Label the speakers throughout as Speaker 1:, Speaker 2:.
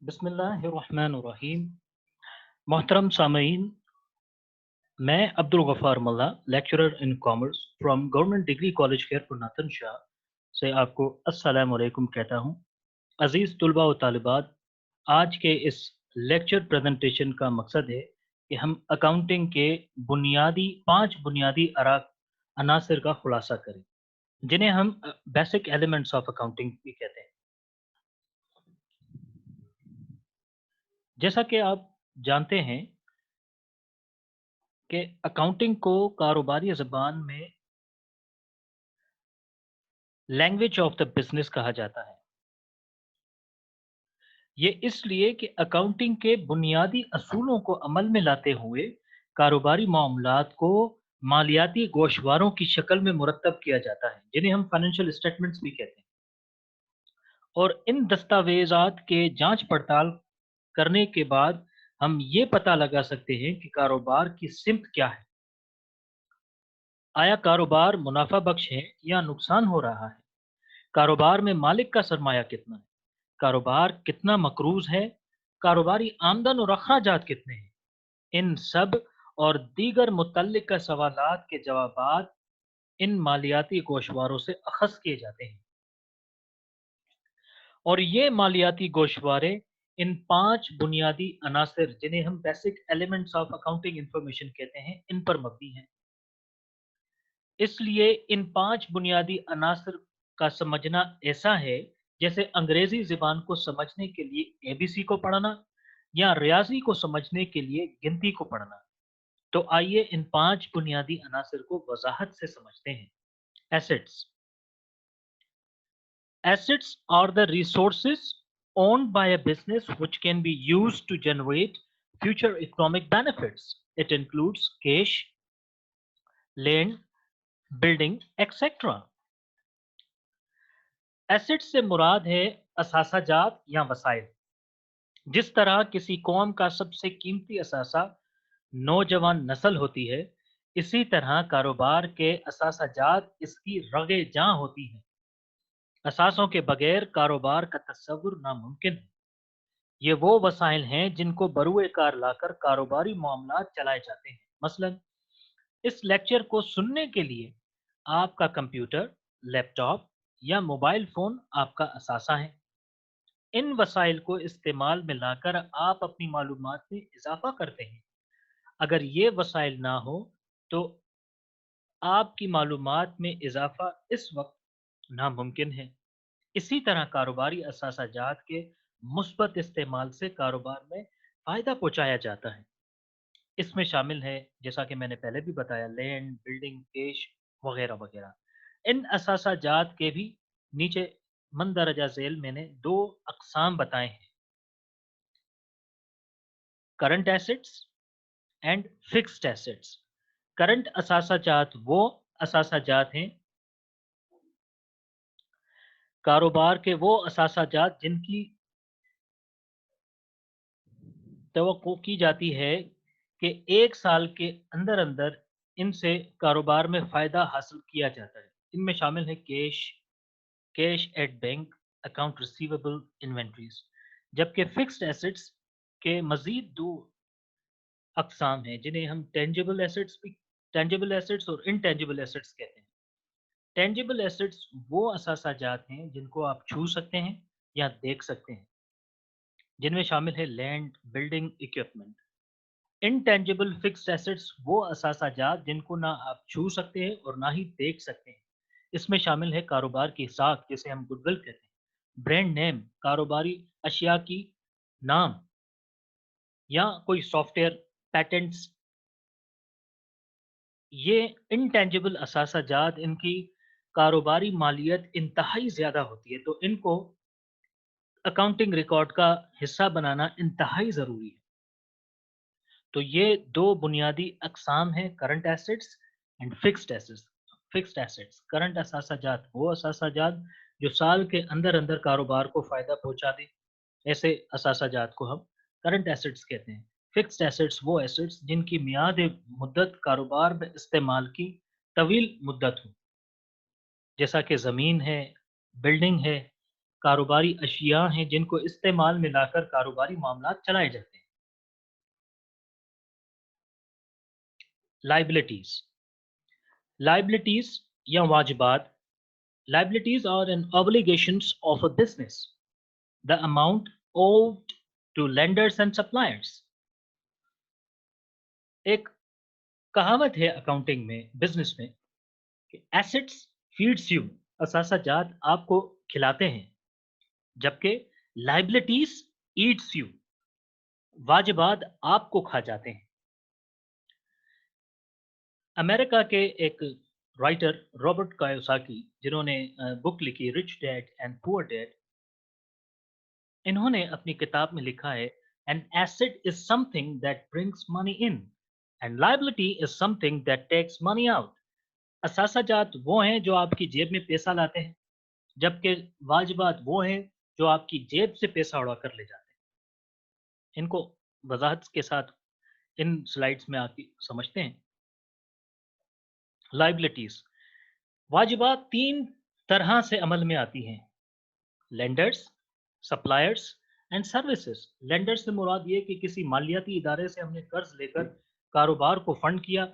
Speaker 1: बिस्मिल्लाहिर्रहमानिर्रहीम। मोहतरम सामीन, मैं Abdul Ghaffar Malla, lecturer in commerce from government degree college Khairpur Nathan Shah से आपको अस्सलाम वालेकुम कहता हूँ। अज़ीज़ तुलबा व तालिबात, आज के इस लेक्चर प्रेजेंटेशन का मकसद है कि हम अकाउंटिंग के बुनियादी 5 बुनियादी अनासर का खुलासा करें, जिन्हें हम बेसिक एलिमेंट्स ऑफ अकाउंटिंग भी कहते हैं। जैसा कि आप जानते हैं कि अकाउंटिंग को कारोबारी ज़बान में लैंग्वेज ऑफ द बिज़नेस कहा जाता है। ये इसलिए कि अकाउंटिंग के बुनियादी असूलों को अमल में लाते हुए कारोबारी मामलात को मालियाती गोशवारों की शक्ल में मुरतब किया जाता है, जिन्हें हम फाइनेंशियल स्टेटमेंट्स भी कहते हैं। और इन दस्तावेज़ात के जांच पड़ताल करने के बाद हम ये पता लगा सकते हैं कि कारोबार की सिमत क्या है। आया कारोबार मुनाफा बख्श है या नुकसान हो रहा है? कारोबार में मालिक का सरमाया कितना है? कारोबार कितना मकरूज है? कारोबारी आमदन और अखराजात कितने हैं? इन सब और दीगर मुतल्लिका सवालात के जवाबात इन मालियाती गोशवारों से अखज़ किए जाते हैं और ये मालियाती गोशवारे इन 5 बुनियादी अनासर, जिन्हें हम basic elements of accounting information कहते हैं, इन पर मबनी हैं। इसलिए इन 5 बुनियादी अनासर का समझना ऐसा है जैसे अंग्रेजी ज़बान को समझने के लिए एबीसी को पढ़ना या रियाज़ी को समझने के लिए गिनती को पढ़ना। तो आइए इन 5 बुनियादी अनासर को वज़ाहत से समझते हैं। Assets. Assets are the resources owned by a business which can be used to generate future economic benefits. It includes cash, land, building, etc. Assets से मुराद है असासाजात या वसाइल। जिस तरह किसी कौम का सबसे कीमती असासा नौजवान नस्ल होती है, इसी तरह कारोबार के असासाजात इसकी रगे जां होती हैं। असासों के बगैर कारोबार का तस्वुर नामुमकिन है। ये वो वसाइल हैं जिनको बरूए कार लाकर कारोबारी मामलात चलाए जाते हैं। मसलन इस लेक्चर को सुनने के लिए आपका कंप्यूटर, लैपटॉप या मोबाइल फ़ोन आपका असासा है। इन वसाइल को इस्तेमाल में लाकर आप अपनी मालूमात में इजाफ़ा करते हैं। अगर ये वसाइल ना हो तो आपकी मालूमात में इजाफ़ा इस वक़्त नामुमकिन है। इसी तरह कारोबारी असासाजात के मुस्बत इस्तेमाल से कारोबार में फ़ायदा पहुँचाया जाता है। इसमें शामिल है, जैसा कि मैंने पहले भी बताया, लैंड, बिल्डिंग, कैश वगैरह-वगैरह। इन असासाजात के भी नीचे मंदरजा ज़ैल मैंने 2 अक़साम बताए हैं, current assets and fixed assets. Current असासाजात वो असासाजात हैं, कारोबार के वो असासाजात जिनकी तवक्को की जाती है कि 1 साल के अंदर-अंदर इनसे कारोबार में फ़ायदा हासिल किया जाता है। इनमें शामिल है cash, cash at bank, account receivable, inventories. जबकि फिक्स्ड एसेट्स के मज़ीद 2 अक़साम हैं, जिन्हें हम टेंजिबल एसेट्स और इनटेंजिबल एसेट्स कहते हैं। टेंजिबल एसेट्स वो असासाजात हैं जिनको आप छू सकते हैं या देख सकते हैं, जिनमें शामिल है land, building, equipment. Intangible fixed assets वो असासाजात जिनको ना आप छू सकते हैं और ना ही देख सकते हैं। इसमें शामिल है कारोबार की साख, जिसे हम गुडविल कहते हैं, ब्रांड नेम, कारोबारी अशिया की नाम या कोई सॉफ्टवेयर, पैटेंट्स। ये इनटेंजिबल असासाजात, इनकी कारोबारी मालियत इंतहाई ज़्यादा होती है, तो इनको अकाउंटिंग रिकॉर्ड का हिस्सा बनाना इंतहाई ज़रूरी है। तो ये 2 बुनियादी अक़साम हैं, current assets and fixed assets. Fixed assets, current असासाजात वो असासाजात जो साल के अंदर-अंदर कारोबार को फ़ायदा पहुँचा दें, ऐसे असासाजात को हम करंट एसेट्स कहते हैं। फिक्स्ड एसेट्स वो एसेट्स जिनकी मियाद-ए-मुद्दत कारोबार में इस्तेमाल की तवील मुद्दत हो, जैसा कि ज़मीन है, बिल्डिंग है, कारोबारी अशिया हैं जिनको इस्तेमाल में लाकर कारोबारी मामलात चलाए जाते हैं। लाइबिलिटीज लाइबिलिटीज या वाजिबात liabilities are an obligations of a business, the amount owed to lenders and suppliers। एक कहावत है अकाउंटिंग में, बिजनेस में, कि एसेट्स फीड्स यू, असासा जात आपको खिलाते हैं, जबकि लाइबिलिटीज ईट्स यू, वाजिबात आपको खा जाते हैं। अमेरिका के एक राइटर रॉबर्ट कायोसाकी, जिन्होंने बुक लिखी rich dad and poor dad, इन्होंने अपनी किताब में लिखा है, an asset is something that brings money in and liability is something that takes money out. असासा जात वो हैं जो आपकी जेब में पैसा लाते हैं, जबकि वाजिबात वो हैं जो आपकी जेब से पैसा उड़ा कर ले जाते हैं। इनको वजाहत के साथ इन स्लाइड्स में आके समझते हैं। लाइबिलिटीज, वाजिबात तीन तरह से अमल में आती हैं, lenders, suppliers and services. Lender से मुराद ये कि किसी मालियाती इदारे से हमने कर्ज लेकर कारोबार को फंड किया,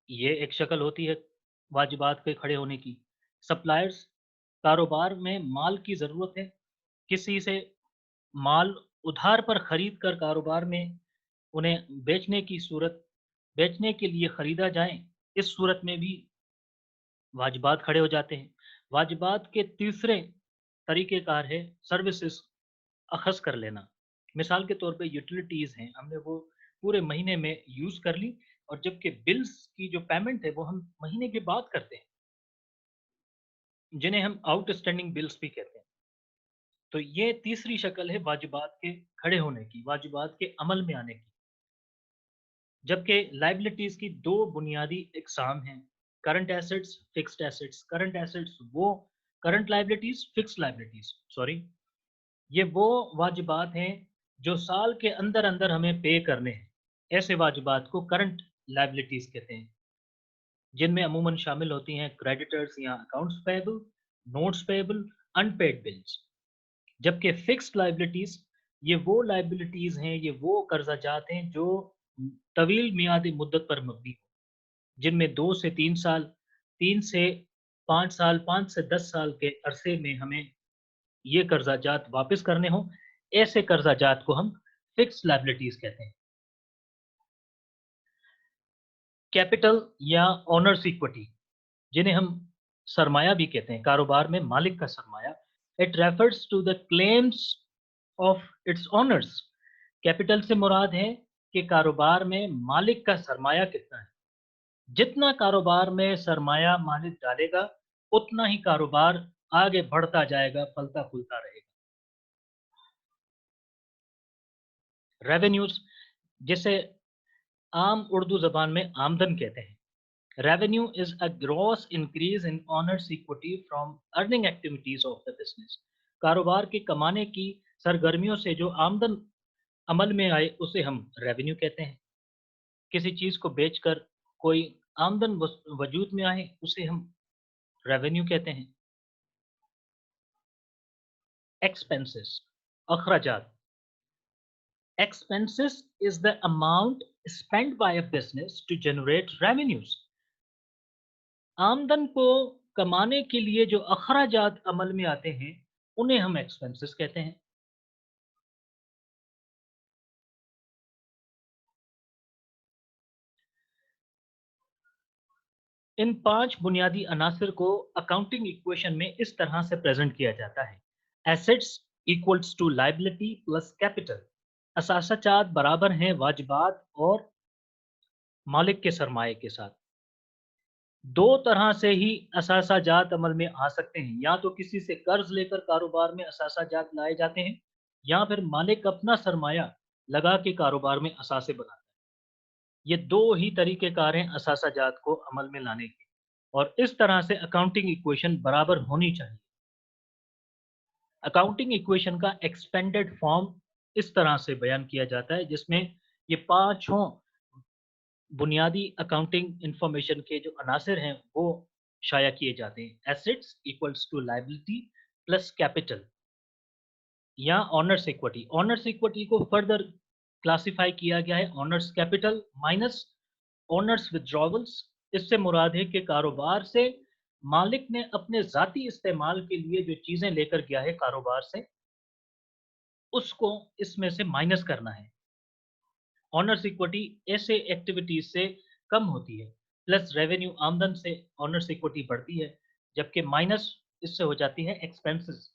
Speaker 1: ये एक शक्ल होती है वाजिबात के खड़े होने की। सप्लायर्स, कारोबार में माल की ज़रूरत है, किसी से माल उधार पर खरीद कर कारोबार में उन्हें बेचने के लिए खरीदा जाए, इस सूरत में भी वाजिबात खड़े हो जाते हैं। वाजिबात के तीसरे तरीक़ेकार है सर्विसेज अखज़ कर लेना। मिसाल के तौर पे यूटिलिटीज़ हैं, हमने वो पूरे महीने में यूज़ कर ली, और जबकि बिल्स की जो पेमेंट है वो हम महीने के बाद करते हैं, जिन्हें हम आउटस्टैंडिंग बिल्स भी कहते हैं। तो ये तीसरी शक्ल है वाजिबात के खड़े होने की, वाजिबात के अमल में आने की। जबकि लायबिलिटीज़ की दो बुनियादी इकसाम हैं, current assets, fixed assets. Current assets वो current liabilities, fixed liabilities sorry, ये वो वाजिबात हैं जो साल के अंदर अंदर हमें पे करने हैं। ऐसे वाजिबात को करंट लायबिलिटीज़ कहते हैं, जिनमें अमूमन शामिल होती हैं क्रेडिटर्स या accounts payable, notes payable, unpaid bills. जबकि फिक्स्ड लायबिलिटीज़, ये वो लायबिलिटीज़ हैं, ये वो कर्ज़ाजात हैं जो तवील मियादी मुद्दत पर मबनी हो, जिनमें 2 से 3 साल, 3 से 5 साल, 5 से 10 साल के अरसे में हमें ये कर्ज़ाजात वापस करने हों। ऐसे कर्ज़ाजात को हम फिक्स्ड लायबिलिटीज़ कहते हैं। कैपिटल या ओनर्स इक्विटी, जिन्हें हम सरमाया भी कहते हैं, कारोबार में मालिक का सरमाया, it refers to the claims of its owners. Capital से मुराद है कि कारोबार में मालिक का सरमाया कितना है। जितना कारोबार में सरमाया मालिक डालेगा, उतना ही कारोबार आगे बढ़ता जाएगा, फलता फूलता रहेगा। रेवेन्यूज, जिसे आम उर्दू ज़बान में आमदन कहते हैं। Revenue is a gross increase in owner's equity from earning activities of the business। कारोबार के कमाने की सरगर्मियों से जो आमदन अमल में आए उसे हम रेवेन्यू कहते हैं। किसी चीज़ को बेचकर कोई आमदन वजूद में आए उसे हम रेवेन्यू कहते हैं। Expenses, अखराजात। Expenses is the amount spent by a business to generate revenues। आमदन को कमाने के लिए जो अखराजात अमल में आते हैं, उन्हें हम एक्सपेंसेस कहते हैं। इन 5 बुनियादी अनासिर को अकाउंटिंग इक्वेशन में इस तरह से प्रेजेंट किया जाता है। Assets equals to liability plus capital. असासाजात बराबर हैं वाजिबात और मालिक के सरमाए के साथ। दो तरह से ही असासाजात अमल में आ सकते हैं, या तो किसी से कर्ज लेकर कारोबार में असासाजात लाए जाते हैं, या फिर मालिक अपना सरमाया लगा के कारोबार में असासे बनाता है। ये दो ही तरीक़ेकार हैं असासाजात को अमल में लाने के, और इस तरह से अकाउंटिंग इक्वेशन बराबर होनी चाहिए। अकाउंटिंग इक्वेशन का एक्सपेंडेड फॉर्म इस तरह से बयान किया जाता है, जिसमें ये पांचों बुनियादी अकाउंटिंग इंफॉर्मेशन के जो अनासिर हैं वो शाया किए जाते हैं। Assets equals to liability plus capital या ऑनर्स इक्विटी। ऑनर्स इक्विटी को फर्दर क्लासिफाई किया गया है owner's capital minus owner's withdrawals. इससे मुराद है कि कारोबार से मालिक ने अपने ज़ाती इस्तेमाल के लिए जो चीज़ें लेकर गया है कारोबार से, उसको इसमें से माइनस करना है। ऑनर्स इक्विटी ऐसे एक्टिविटीज से कम होती है, प्लस रेवेन्यू आमदन से ऑनर्स इक्विटी बढ़ती है, जबकि माइनस इससे हो जाती है एक्सपेंसेस।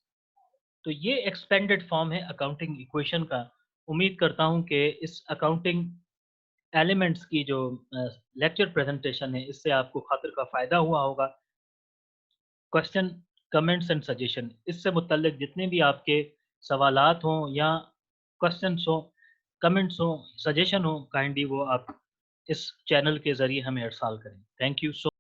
Speaker 1: तो ये एक्सपेंडेड फॉर्म है अकाउंटिंग इक्वेशन का। उम्मीद करता हूँ कि इस अकाउंटिंग एलिमेंट्स की जो लेक्चर प्रेजेंटेशन है इससे आपको खातिर का फ़ायदा हुआ होगा। क्वेश्चन, कमेंट्स एंड सजेशन, इससे मुतल्लिक जितने भी आपके सवालात हों या क्वेश्चंस हों, कमेंट्स हों, सजेशन हो, काइंडली वो आप इस चैनल के ज़रिए हमें इरसाल करें। Thank you so